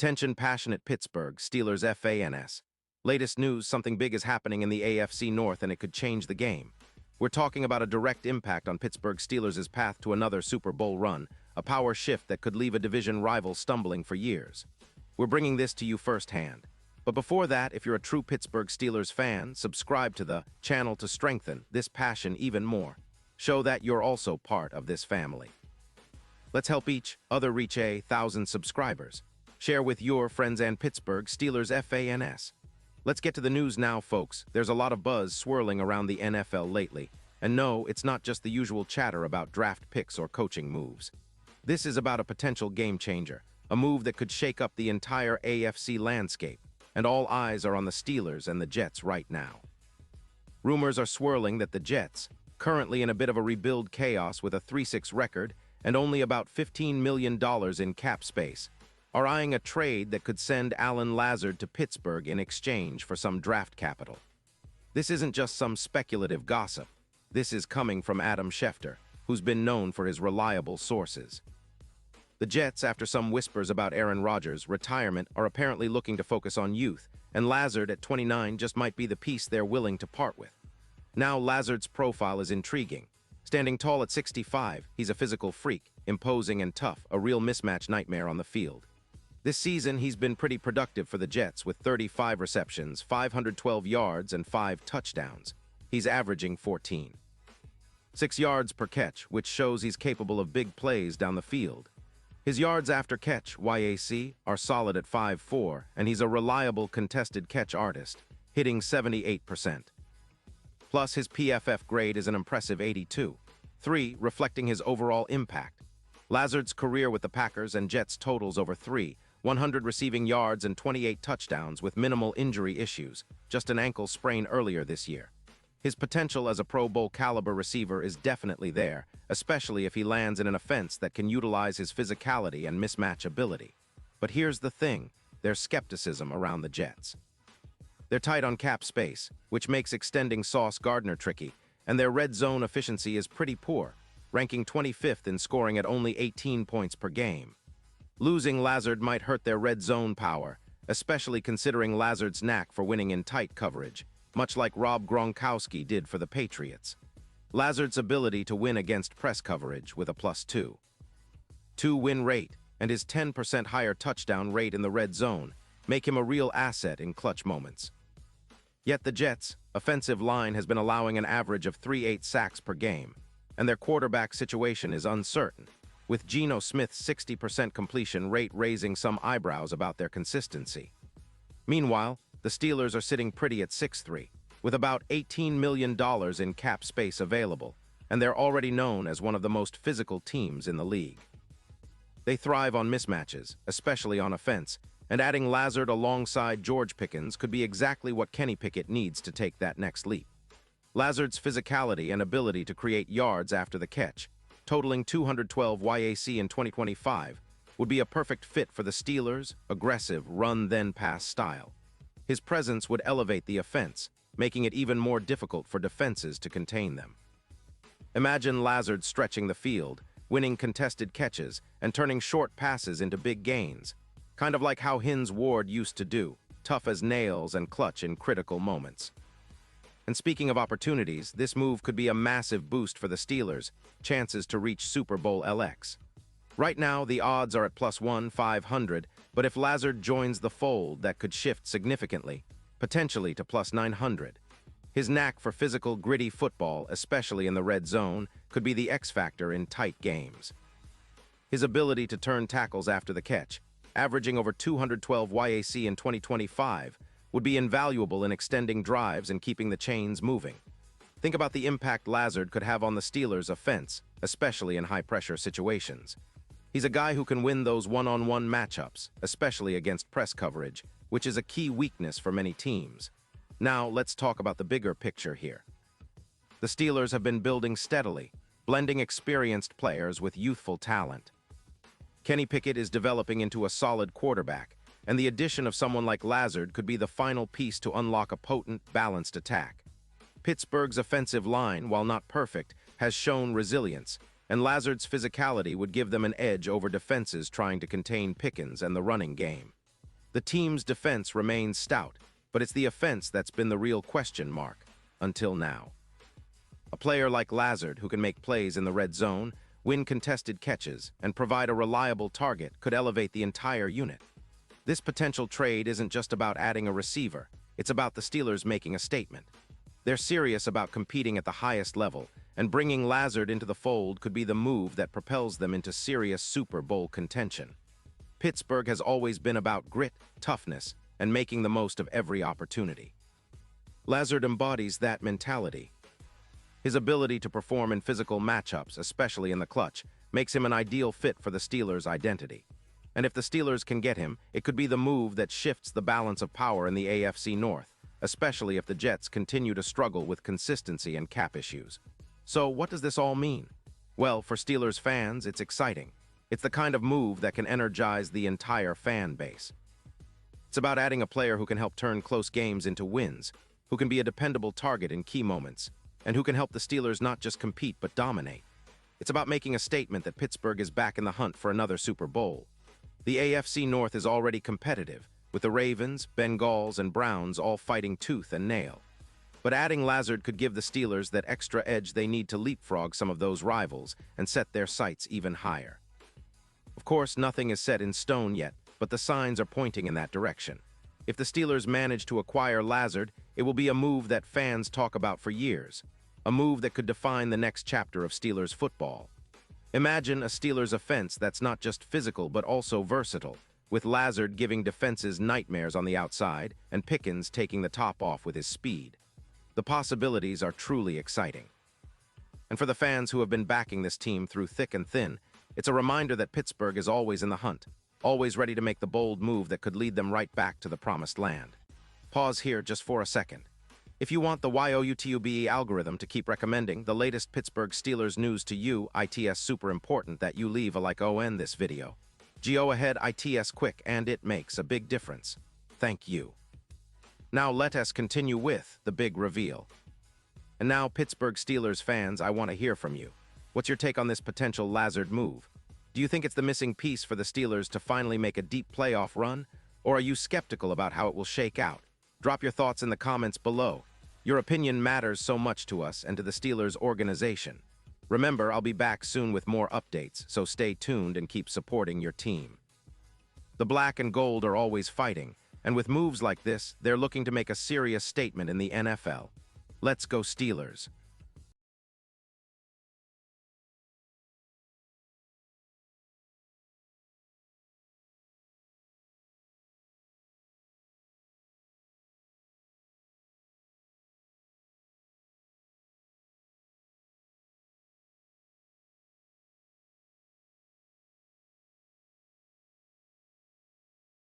Attention passionate Pittsburgh Steelers fans. Latest news, something big is happening in the AFC North and it could change the game. We're talking about a direct impact on Pittsburgh Steelers' path to another Super Bowl run, a power shift that could leave a division rival stumbling for years. We're bringing this to you firsthand. But before that, if you're a true Pittsburgh Steelers fan, subscribe to the channel to strengthen this passion even more. Show that you're also part of this family. Let's help each other reach 1,000 subscribers. Share with your friends and Pittsburgh Steelers fans. Let's get to the news now, folks. There's a lot of buzz swirling around the NFL lately. And no, it's not just the usual chatter about draft picks or coaching moves. This is about a potential game changer, a move that could shake up the entire AFC landscape. And all eyes are on the Steelers and the Jets right now. Rumors are swirling that the Jets, currently in a bit of a rebuild chaos with a 3-6 record and only about $15 million in cap space, are eyeing a trade that could send Alan Lazard to Pittsburgh in exchange for some draft capital. This isn't just some speculative gossip. This is coming from Adam Schefter, who's been known for his reliable sources. The Jets, after some whispers about Aaron Rodgers' retirement, are apparently looking to focus on youth, and Lazard at 29 just might be the piece they're willing to part with. Now Lazard's profile is intriguing. Standing tall at 65, he's a physical freak, imposing and tough, a real mismatch nightmare on the field. This season, he's been pretty productive for the Jets with 35 receptions, 512 yards, and 5 touchdowns. He's averaging 14.6 yards per catch, which shows he's capable of big plays down the field. His yards after catch, YAC, are solid at 5.4, and he's a reliable contested catch artist, hitting 78%. Plus, his PFF grade is an impressive 82.3, reflecting his overall impact. Lazard's career with the Packers and Jets totals over 100 receiving yards and 28 touchdowns with minimal injury issues, just an ankle sprain earlier this year. His potential as a Pro Bowl caliber receiver is definitely there, especially if he lands in an offense that can utilize his physicality and mismatch ability. But here's the thing, there's skepticism around the Jets. They're tight on cap space, which makes extending Sauce Gardner tricky, and their red zone efficiency is pretty poor, ranking 25th in scoring at only 18 points per game. Losing Lazard might hurt their red zone power, especially considering Lazard's knack for winning in tight coverage, much like Rob Gronkowski did for the Patriots. Lazard's ability to win against press coverage with a +2 win rate and his 10% higher touchdown rate in the red zone make him a real asset in clutch moments. Yet the Jets' offensive line has been allowing an average of 3.8 sacks per game, and their quarterback situation is uncertain, with Geno Smith's 60% completion rate raising some eyebrows about their consistency. Meanwhile, the Steelers are sitting pretty at 6.3, with about $18 million in cap space available, and they're already known as one of the most physical teams in the league. They thrive on mismatches, especially on offense, and adding Lazard alongside George Pickens could be exactly what Kenny Pickett needs to take that next leap. Lazard's physicality and ability to create yards after the catch, totaling 212 YAC in 2025, would be a perfect fit for the Steelers' aggressive run-then-pass style. His presence would elevate the offense, making it even more difficult for defenses to contain them. Imagine Lazard stretching the field, winning contested catches, and turning short passes into big gains, kind of like how Hines Ward used to do, tough as nails and clutch in critical moments. And speaking of opportunities, this move could be a massive boost for the Steelers' chances to reach Super Bowl LX. Right now, the odds are at +1,500, but if Lazard joins the fold, that could shift significantly, potentially to +900. His knack for physical, gritty football, especially in the red zone, could be the X-factor in tight games. His ability to turn tackles after the catch, averaging over 212 YAC in 2025, would be invaluable in extending drives and keeping the chains moving. Think about the impact Lazard could have on the Steelers' offense, especially in high-pressure situations. He's a guy who can win those one-on-one matchups, especially against press coverage, which is a key weakness for many teams. Now, let's talk about the bigger picture here. The Steelers have been building steadily, blending experienced players with youthful talent. Kenny Pickett is developing into a solid quarterback, and the addition of someone like Lazard could be the final piece to unlock a potent, balanced attack. Pittsburgh's offensive line, while not perfect, has shown resilience, and Lazard's physicality would give them an edge over defenses trying to contain Pickens and the running game. The team's defense remains stout, but it's the offense that's been the real question mark, until now. A player like Lazard, who can make plays in the red zone, win contested catches, and provide a reliable target, could elevate the entire unit. This potential trade isn't just about adding a receiver, it's about the Steelers making a statement. They're serious about competing at the highest level, and bringing Lazard into the fold could be the move that propels them into serious Super Bowl contention. Pittsburgh has always been about grit, toughness, and making the most of every opportunity. Lazard embodies that mentality. His ability to perform in physical matchups, especially in the clutch, makes him an ideal fit for the Steelers' identity. And if the Steelers can get him, it could be the move that shifts the balance of power in the AFC North, especially if the Jets continue to struggle with consistency and cap issues. So what does this all mean? Well, for Steelers fans, it's exciting. It's the kind of move that can energize the entire fan base. It's about adding a player who can help turn close games into wins, who can be a dependable target in key moments, and who can help the Steelers not just compete but dominate. It's about making a statement that Pittsburgh is back in the hunt for another Super Bowl. The AFC North is already competitive, with the Ravens, Bengals, and Browns all fighting tooth and nail. But adding Lazard could give the Steelers that extra edge they need to leapfrog some of those rivals and set their sights even higher. Of course, nothing is set in stone yet, but the signs are pointing in that direction. If the Steelers manage to acquire Lazard, it will be a move that fans talk about for years, a move that could define the next chapter of Steelers football. Imagine a Steelers offense that's not just physical but also versatile, with Lazard giving defenses nightmares on the outside and Pickens taking the top off with his speed. The possibilities are truly exciting. And for the fans who have been backing this team through thick and thin, it's a reminder that Pittsburgh is always in the hunt, always ready to make the bold move that could lead them right back to the promised land. Pause here just for a second. If you want the YOUTUBE algorithm to keep recommending the latest Pittsburgh Steelers news to you, it's super important that you leave a like on this video. Go ahead, it's quick and it makes a big difference. Thank you. Now let us continue with the big reveal. And now, Pittsburgh Steelers fans, I want to hear from you. What's your take on this potential Lazard move? Do you think it's the missing piece for the Steelers to finally make a deep playoff run? Or are you skeptical about how it will shake out? Drop your thoughts in the comments below. Your opinion matters so much to us and to the Steelers organization. Remember, I'll be back soon with more updates, so stay tuned and keep supporting your team. The black and gold are always fighting, and with moves like this, they're looking to make a serious statement in the NFL. Let's go Steelers!